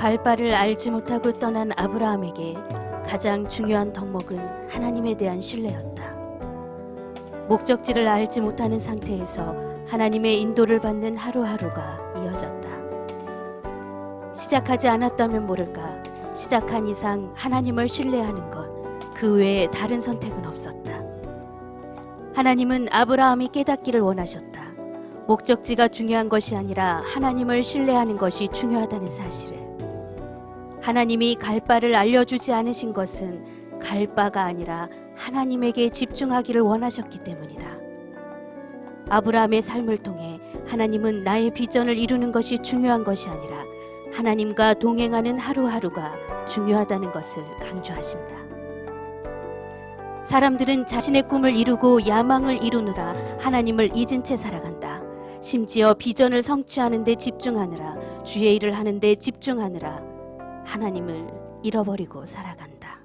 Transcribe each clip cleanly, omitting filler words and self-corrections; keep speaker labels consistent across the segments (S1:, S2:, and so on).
S1: 갈 바를 알지 못하고 떠난 아브라함에게 가장 중요한 덕목은 하나님에 대한 신뢰였다. 목적지를 알지 못하는 상태에서 하나님의 인도를 받는 하루하루가 이어졌다. 시작하지 않았다면 모를까, 시작한 이상 하나님을 신뢰하는 것, 그 외에 다른 선택은 없었다. 하나님은 아브라함이 깨닫기를 원하셨다. 목적지가 중요한 것이 아니라 하나님을 신뢰하는 것이 중요하다는 사실을. 하나님이 갈 바를 알려주지 않으신 것은 갈 바가 아니라 하나님에게 집중하기를 원하셨기 때문이다. 아브라함의 삶을 통해 하나님은 나의 비전을 이루는 것이 중요한 것이 아니라 하나님과 동행하는 하루하루가 중요하다는 것을 강조하신다. 사람들은 자신의 꿈을 이루고 야망을 이루느라 하나님을 잊은 채 살아간다. 심지어 비전을 성취하는 데 집중하느라, 주의 일을 하는 데 집중하느라 하나님을 잃어버리고 살아간다.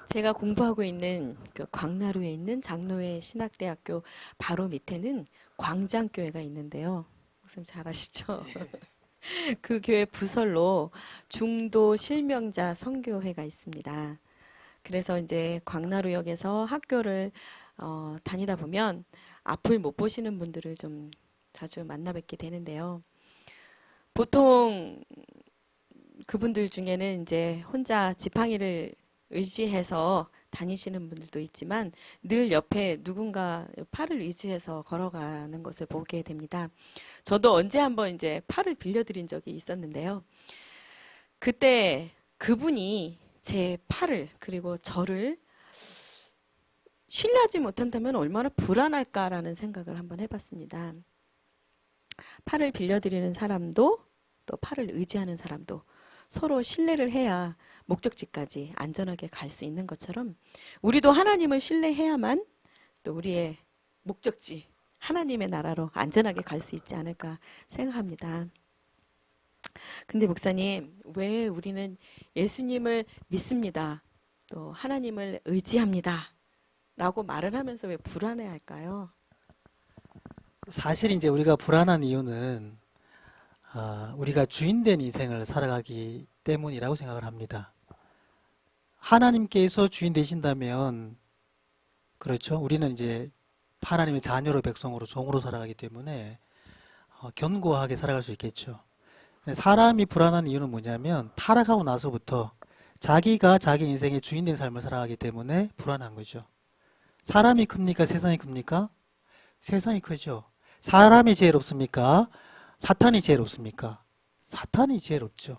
S2: 제가 공부하고 있는 그 광나루에 있는 장로회 신학대학교 바로 밑에는 광장교회가 있는데요. 목사님 잘 아시죠? 그 교회 부설로 중도 실명자 선교회가 있습니다. 그래서 이제 광나루역에서 학교를 다니다 보면 앞을 못 보시는 분들을 좀 자주 만나 뵙게 되는데요. 보통 그분들 중에는 이제 혼자 지팡이를 의지해서 다니시는 분들도 있지만 늘 옆에 누군가 팔을 의지해서 걸어가는 것을 보게 됩니다. 저도 언제 한번 이제 팔을 빌려드린 적이 있었는데요. 그때 그분이 제 팔을 그리고 저를 신뢰하지 못한다면 얼마나 불안할까라는 생각을 한번 해봤습니다. 팔을 빌려드리는 사람도 또 팔을 의지하는 사람도 서로 신뢰를 해야 목적지까지 안전하게 갈 수 있는 것처럼 우리도 하나님을 신뢰해야만 또 우리의 목적지 하나님의 나라로 안전하게 갈 수 있지 않을까 생각합니다. 근데 목사님, 왜 우리는 예수님을 믿습니다, 또 하나님을 의지합니다 라고 말을 하면서 왜 불안해 할까요?
S3: 사실 이제 우리가 불안한 이유는 우리가 주인된 인생을 살아가기 때문이라고 생각을 합니다. 하나님께서 주인 되신다면, 그렇죠, 우리는 이제 하나님의 자녀로, 백성으로, 종으로 살아가기 때문에 견고하게 살아갈 수 있겠죠. 사람이 불안한 이유는 뭐냐면 타락하고 나서부터 자기가 자기 인생의 주인된 삶을 살아가기 때문에 불안한 거죠. 사람이 큽니까? 세상이 큽니까? 세상이 크죠. 사람이 제일 없습니까? 사탄이 제일 없습니까? 사탄이 제일 없죠.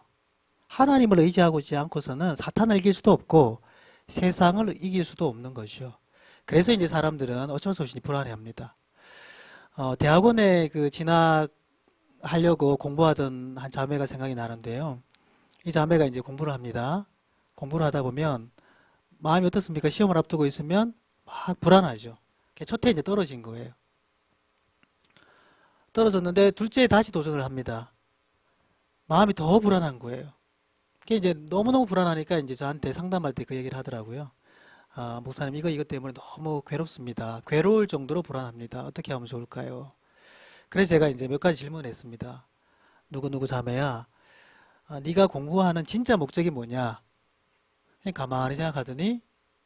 S3: 하나님을 의지하고 있지 않고서는 사탄을 이길 수도 없고 세상을 이길 수도 없는 것이죠. 그래서 이제 사람들은 어쩔 수 없이 불안해합니다. 대학원에 진학하려고 공부하던 한 자매가 생각이 나는데요. 이 자매가 이제 공부를 합니다. 공부를 하다 보면 마음이 어떻습니까? 시험을 앞두고 있으면 막 불안하죠. 첫 해 이제 떨어진 거예요. 떨어졌는데 둘째에 다시 도전을 합니다. 마음이 더 불안한 거예요. 그게 이제 너무너무 불안하니까 이제 저한테 상담할 때 그 얘기를 하더라고요. 목사님, 이것 때문에 너무 괴롭습니다. 괴로울 정도로 불안합니다. 어떻게 하면 좋을까요? 그래서 제가 이제 몇 가지 질문을 했습니다. 누구 자매야, 네가 공부하는 진짜 목적이 뭐냐? 가만히 생각하더니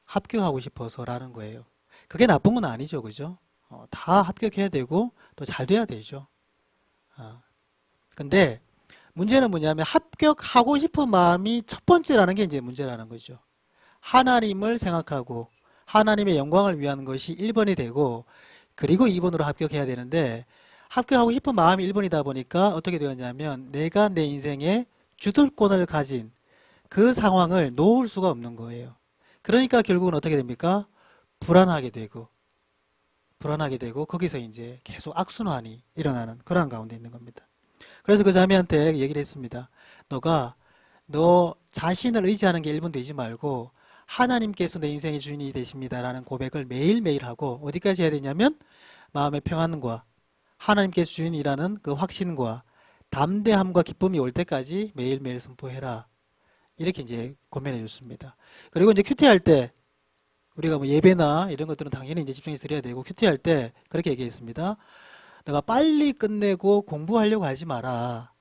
S3: 합격하고 싶어서라는 거예요. 그게 나쁜 건 아니죠, 그죠? 다 합격해야 되고 또 잘 돼야 되죠. 근데 문제는 뭐냐면 합격하고 싶은 마음이 첫 번째라는 게 이제 문제라는 거죠. 하나님을 생각하고 하나님의 영광을 위한 것이 1번이 되고, 그리고 2번으로 합격해야 되는데 합격하고 싶은 마음이 1번이다 보니까 어떻게 되었냐면 내가 내 인생의 주도권을 가진 그 상황을 놓을 수가 없는 거예요. 그러니까 결국은 어떻게 됩니까? 불안하게 되고 거기서 이제 계속 악순환이 일어나는 그런 가운데 있는 겁니다. 그래서 그 자매한테 얘기를 했습니다. 너 자신을 의지하는 게 1번 되지 말고 하나님께서 내 인생의 주인이 되십니다라는 고백을 매일매일 하고, 어디까지 해야 되냐면 마음의 평안과 하나님께서 주인이라는 그 확신과 담대함과 기쁨이 올 때까지 매일매일 선포해라. 이렇게 이제 권면해 줬습니다. 그리고 이제 큐티할 때 우리가 뭐 예배나 이런 것들은 당연히 이제 집중해서 드려야 되고, 큐티할 때 그렇게 얘기했습니다. 내가 빨리 끝내고 공부하려고 하지 마라.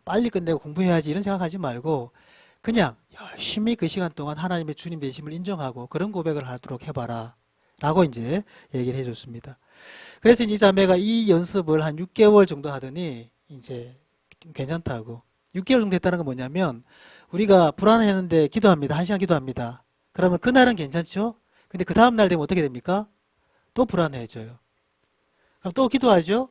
S3: 빨리 끝내고 공부해야지 이런 생각하지 말고 그냥 열심히 그 시간 동안 하나님의 주님 되심을 인정하고 그런 고백을 하도록 해봐라. 라고 이제 얘기를 해줬습니다. 그래서 이제 이 자매가 이 연습을 한 6개월 정도 하더니 이제 괜찮다고. 6개월 정도 했다는 건 뭐냐면 우리가 불안했는데 기도합니다. 1시간 기도합니다. 그러면 그날은 괜찮죠? 근데 그 다음날 되면 어떻게 됩니까? 또 불안해져요. 그럼 또 기도하죠?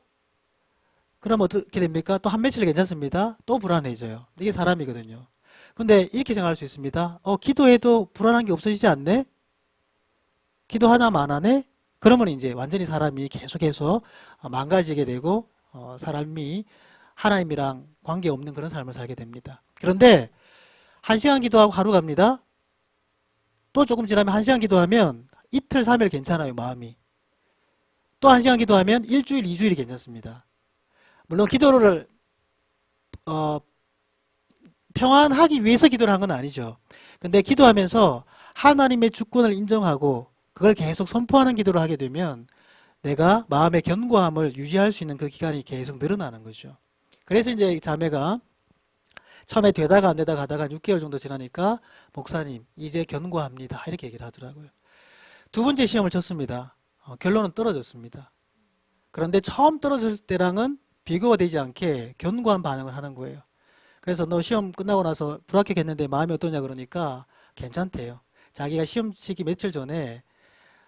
S3: 그럼 어떻게 됩니까? 또 한 며칠 괜찮습니다. 또 불안해져요. 이게 사람이거든요. 근데 이렇게 생각할 수 있습니다. 기도해도 불안한 게 없어지지 않네? 기도 하나만 안 하네? 그러면 이제 완전히 사람이 계속해서 망가지게 되고 사람이 하나님이랑 관계없는 그런 삶을 살게 됩니다. 그런데 1시간 기도하고 하루 갑니다. 또 조금 지나면 1시간 기도하면 이틀, 3일 괜찮아요, 마음이. 또 1시간 기도하면 일주일, 2주일이 괜찮습니다. 물론 기도를 평안하기 위해서 기도를 한 건 아니죠. 근데 기도하면서 하나님의 주권을 인정하고 그걸 계속 선포하는 기도를 하게 되면 내가 마음의 견고함을 유지할 수 있는 그 기간이 계속 늘어나는 거죠. 그래서 이제 자매가 처음에 되다가 안 되다가 하다가 6개월 정도 지나니까 목사님 이제 견고합니다 이렇게 얘기를 하더라고요. 두 번째 시험을 쳤습니다. 결론은 떨어졌습니다. 그런데 처음 떨어졌을 때랑은 비교가 되지 않게 견고한 반응을 하는 거예요. 그래서 너 시험 끝나고 나서 불합격했는데 마음이 어떠냐 그러니까 괜찮대요. 자기가 시험 치기 며칠 전에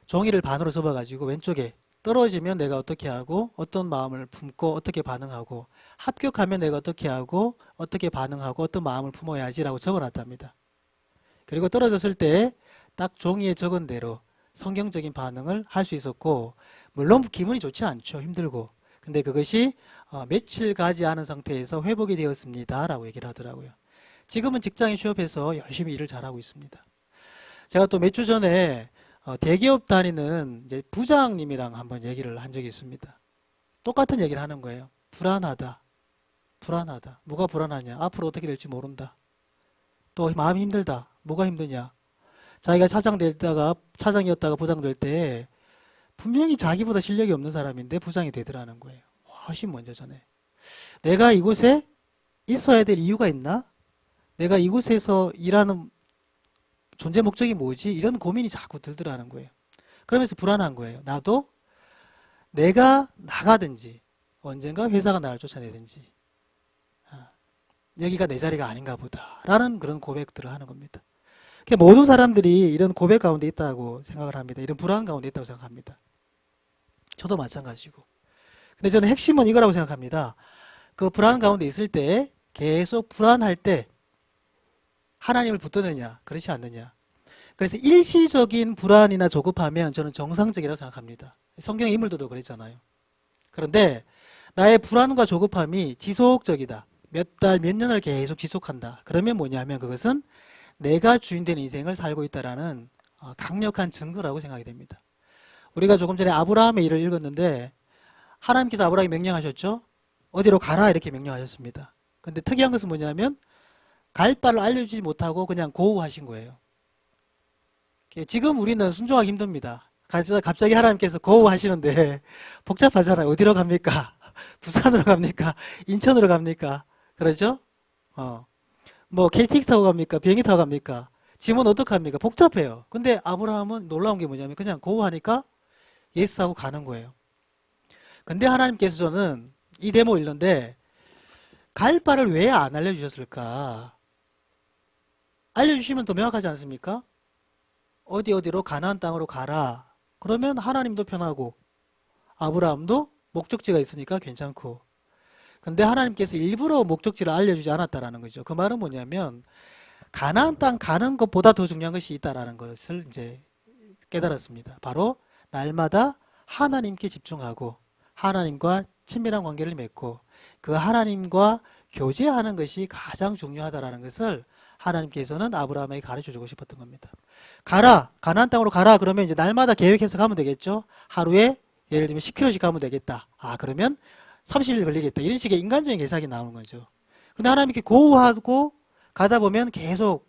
S3: 종이를 반으로 접어가지고 왼쪽에 떨어지면 내가 어떻게 하고 어떤 마음을 품고 어떻게 반응하고 합격하면 내가 어떻게 하고 어떻게 반응하고 어떤 마음을 품어야지 라고 적어놨답니다. 그리고 떨어졌을 때 딱 종이에 적은 대로 성경적인 반응을 할 수 있었고 물론 기분이 좋지 않죠. 힘들고. 근데 그것이 며칠 가지 않은 상태에서 회복이 되었습니다 라고 얘기를 하더라고요. 지금은 직장에 취업해서 열심히 일을 잘하고 있습니다. 제가 또 몇 주 전에 대기업 다니는 이제 부장님이랑 한번 얘기를 한 적이 있습니다. 똑같은 얘기를 하는 거예요. 불안하다. 불안하다. 뭐가 불안하냐? 앞으로 어떻게 될지 모른다. 또 마음이 힘들다. 뭐가 힘드냐? 자기가 차장이었다가 부장 될 때 분명히 자기보다 실력이 없는 사람인데 부장이 되더라는 거예요. 훨씬 먼저 전에. 내가 이곳에 있어야 될 이유가 있나? 내가 이곳에서 일하는 존재 목적이 뭐지? 이런 고민이 자꾸 들더라는 거예요. 그러면서 불안한 거예요. 나도 내가 나가든지 언젠가 회사가 나를 쫓아내든지 여기가 내 자리가 아닌가 보다 라는 그런 고백들을 하는 겁니다. 모든 사람들이 이런 고백 가운데 있다고 생각을 합니다. 이런 불안 가운데 있다고 생각합니다. 저도 마찬가지고. 근데 저는 핵심은 이거라고 생각합니다. 그 불안 가운데 있을 때 계속 불안할 때 하나님을 붙드느냐 그렇지 않느냐. 그래서 일시적인 불안이나 조급하면 저는 정상적이라고 생각합니다. 성경의 인물들도 그랬잖아요. 그런데 나의 불안과 조급함이 지속적이다. 몇 달, 몇 년을 계속 지속한다. 그러면 뭐냐면 그것은 내가 주인된 인생을 살고 있다라는 강력한 증거라고 생각이 됩니다. 우리가 조금 전에 아브라함의 일을 읽었는데 하나님께서 아브라함에게 명령하셨죠. 어디로 가라 이렇게 명령하셨습니다. 근데 특이한 것은 뭐냐면 갈 바를 알려주지 못하고 그냥 고우하신 거예요. 지금 우리는 순종하기 힘듭니다. 갑자기 하나님께서 고우하시는데 복잡하잖아요. 어디로 갑니까? 부산으로 갑니까? 인천으로 갑니까? 그러죠? 뭐 KTX 타고 갑니까? 비행기 타고 갑니까? 짐은 어떡합니까? 복잡해요. 근데 아브라함은 놀라운 게 뭐냐면 그냥 고우하니까 예스하고 가는 거예요. 근데 하나님께서 저는 이 데모 읽는데 갈 바를 왜 안 알려주셨을까? 알려주시면 더 명확하지 않습니까? 어디로 가나안 땅으로 가라. 그러면 하나님도 편하고 아브라함도 목적지가 있으니까 괜찮고. 근데 하나님께서 일부러 목적지를 알려주지 않았다라는 거죠. 그 말은 뭐냐면 가나안 땅 가는 것보다 더 중요한 것이 있다라는 것을 이제 깨달았습니다. 바로 날마다 하나님께 집중하고 하나님과 친밀한 관계를 맺고 그 하나님과 교제하는 것이 가장 중요하다라는 것을 하나님께서는 아브라함에게 가르쳐주고 싶었던 겁니다. 가라, 가나안 땅으로 가라. 그러면 이제 날마다 계획해서 가면 되겠죠. 하루에 예를 들면 10km씩 가면 되겠다. 그러면 30일 걸리겠다. 이런 식의 인간적인 계산이 나오는 거죠. 근데 하나님께 고우하고 가다 보면 계속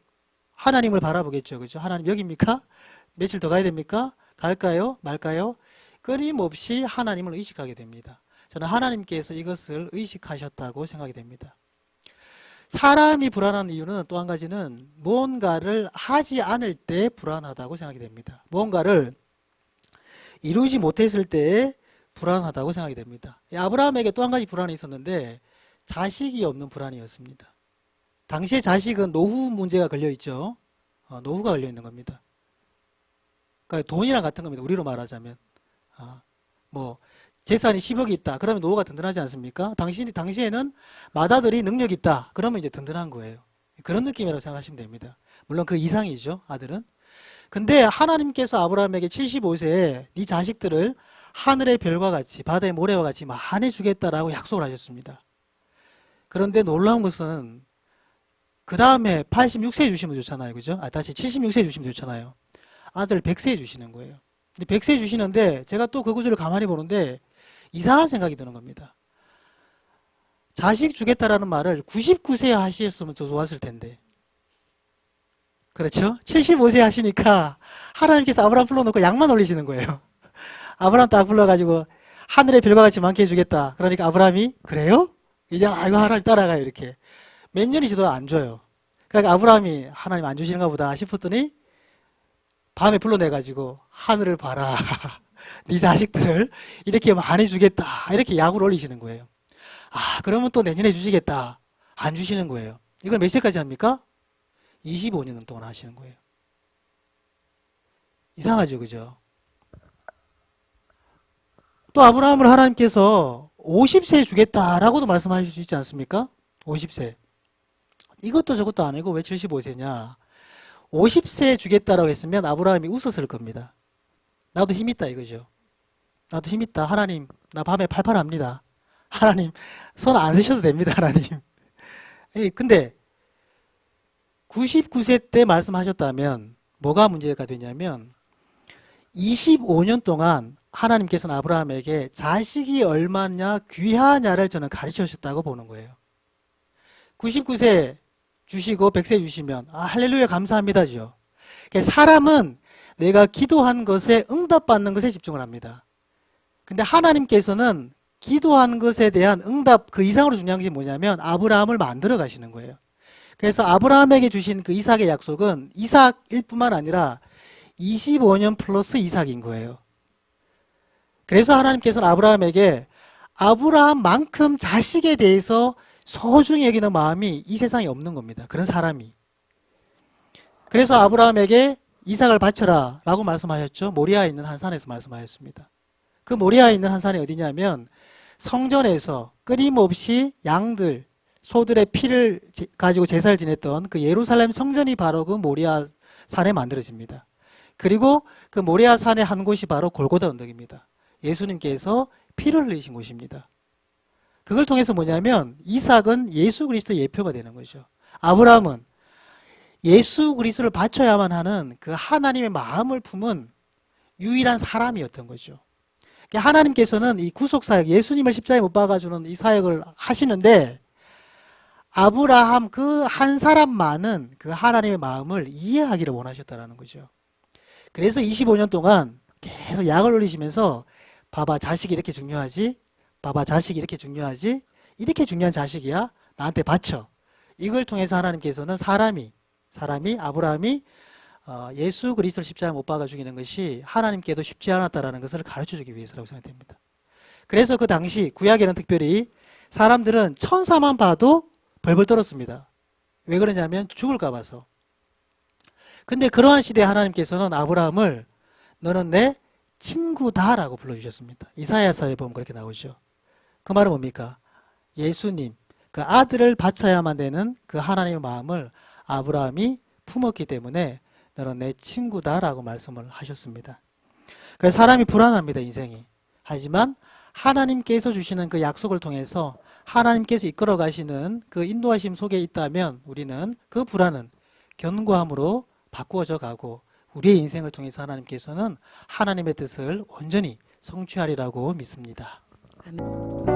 S3: 하나님을 바라보겠죠. 그죠? 하나님 여기입니까? 며칠 더 가야 됩니까? 갈까요? 말까요? 끊임없이 하나님을 의식하게 됩니다. 저는 하나님께서 이것을 의식하셨다고 생각이 됩니다. 사람이 불안한 이유는 또 한 가지는 무언가를 하지 않을 때 불안하다고 생각이 됩니다. 무언가를 이루지 못했을 때에 불안하다고 생각이 됩니다. 아브라함에게 또 한 가지 불안이 있었는데 자식이 없는 불안이었습니다. 당시에 자식은 노후 문제가 걸려있죠. 노후가 걸려있는 겁니다. 그러니까 돈이랑 같은 겁니다. 우리로 말하자면. 뭐 재산이 10억이 있다. 그러면 노후가 든든하지 않습니까? 당시에는 맏아들이 능력이 있다. 그러면 이제 든든한 거예요. 그런 느낌이라고 생각하시면 됩니다. 물론 그 이상이죠. 아들은. 근데 하나님께서 아브라함에게 75세에 네 자식들을 하늘의 별과 같이 바다의 모래와 같이 많이 주겠다라고 약속을 하셨습니다. 그런데 놀라운 것은 그 다음에 86세에 주시면 좋잖아요. 그죠? 다시 76세에 주시면 좋잖아요. 아들 100세에 주시는 거예요. 근데 100세에 주시는데 제가 또 그 구절을 가만히 보는데 이상한 생각이 드는 겁니다. 자식 주겠다라는 말을 99세에 하셨으면 더 좋았을 텐데. 그렇죠? 75세 하시니까 하나님께서 아브라함 불러놓고 약만 올리시는 거예요. 아브라함 딱 불러가지고 하늘의 별과 같이 많게 해주겠다. 그러니까 아브라함이 그래요? 이제 아이고 하나님 따라가요. 이렇게. 몇 년이 지나도 안 줘요. 그러니까 아브라함이 하나님 안 주시는가 보다 싶었더니 밤에 불러내가지고 하늘을 봐라. 네 자식들을 이렇게 많이 주겠다. 이렇게 약을 올리시는 거예요. 그러면 또 내년에 주시겠다. 안 주시는 거예요. 이걸 몇 세까지 합니까? 25년 동안 하시는 거예요. 이상하죠, 그죠? 또 아브라함을 하나님께서 50세에 주겠다라고도 말씀하실 수 있지 않습니까? 50세. 이것도 저것도 아니고 왜 75세냐? 50세에 주겠다라고 했으면 아브라함이 웃었을 겁니다. 나도 힘 있다 이거죠. 나도 힘 있다. 하나님, 나 밤에 팔팔합니다. 하나님, 손 안 쓰셔도 됩니다, 하나님. 근데 99세 때 말씀하셨다면 뭐가 문제가 되냐면 25년 동안 하나님께서는 아브라함에게 자식이 얼마냐 귀하냐를 저는 가르쳐 주셨다고 보는 거예요. 99세 주시고 100세 주시면 할렐루야 감사합니다죠. 사람은 내가 기도한 것에 응답받는 것에 집중을 합니다. 근데 하나님께서는 기도한 것에 대한 응답 그 이상으로 중요한 게 뭐냐면 아브라함을 만들어 가시는 거예요. 그래서 아브라함에게 주신 그 이삭의 약속은 이삭일 뿐만 아니라 25년 플러스 이삭인 거예요. 그래서 하나님께서는 아브라함에게 아브라함만큼 자식에 대해서 소중히 여기는 마음이 이 세상에 없는 겁니다. 그런 사람이. 그래서 아브라함에게 이삭을 바쳐라 라고 말씀하셨죠. 모리아에 있는 한 산에서 말씀하셨습니다. 그 모리아에 있는 한 산이 어디냐면 성전에서 끊임없이 양들, 소들의 피를 가지고 제사를 지냈던 그 예루살렘 성전이 바로 그 모리아 산에 만들어집니다. 그리고 그 모리아 산의 한 곳이 바로 골고다 언덕입니다. 예수님께서 피를 흘리신 곳입니다. 그걸 통해서 뭐냐면 이삭은 예수 그리스도의 예표가 되는 거죠. 아브라함은 예수 그리스도를 바쳐야만 하는 그 하나님의 마음을 품은 유일한 사람이었던 거죠. 하나님께서는 이 구속사역, 예수님을 십자가에 못 박아주는 이 사역을 하시는데 아브라함 그 한 사람만은 그 하나님의 마음을 이해하기를 원하셨다는 거죠. 그래서 25년 동안 계속 약을 올리시면서 봐봐 자식이 이렇게 중요하지? 봐봐 자식이 이렇게 중요하지? 이렇게 중요한 자식이야? 나한테 바쳐. 이걸 통해서 하나님께서는 사람이 아브라함이 예수 그리스도를 십자가에 못 박아 죽이는 것이 하나님께도 쉽지 않았다라는 것을 가르쳐주기 위해서라고 생각됩니다. 그래서 그 당시 구약에는 특별히 사람들은 천사만 봐도 벌벌 떨었습니다. 왜 그러냐면 죽을까 봐서. 근데 그러한 시대에 하나님께서는 아브라함을 너는 내 친구다라고 불러주셨습니다. 이사야서에 보면 그렇게 나오죠. 그 말은 뭡니까? 예수님, 그 아들을 바쳐야만 되는 그 하나님의 마음을 아브라함이 품었기 때문에 너는 내 친구다라고 말씀을 하셨습니다. 그래서 사람이 불안합니다, 인생이. 하지만 하나님께서 주시는 그 약속을 통해서 하나님께서 이끌어 가시는 그 인도하심 속에 있다면 우리는 그 불안은 견고함으로 바꾸어져 가고 우리의 인생을 통해서 하나님께서는 하나님의 뜻을 온전히 성취하리라고 믿습니다.
S2: 아멘.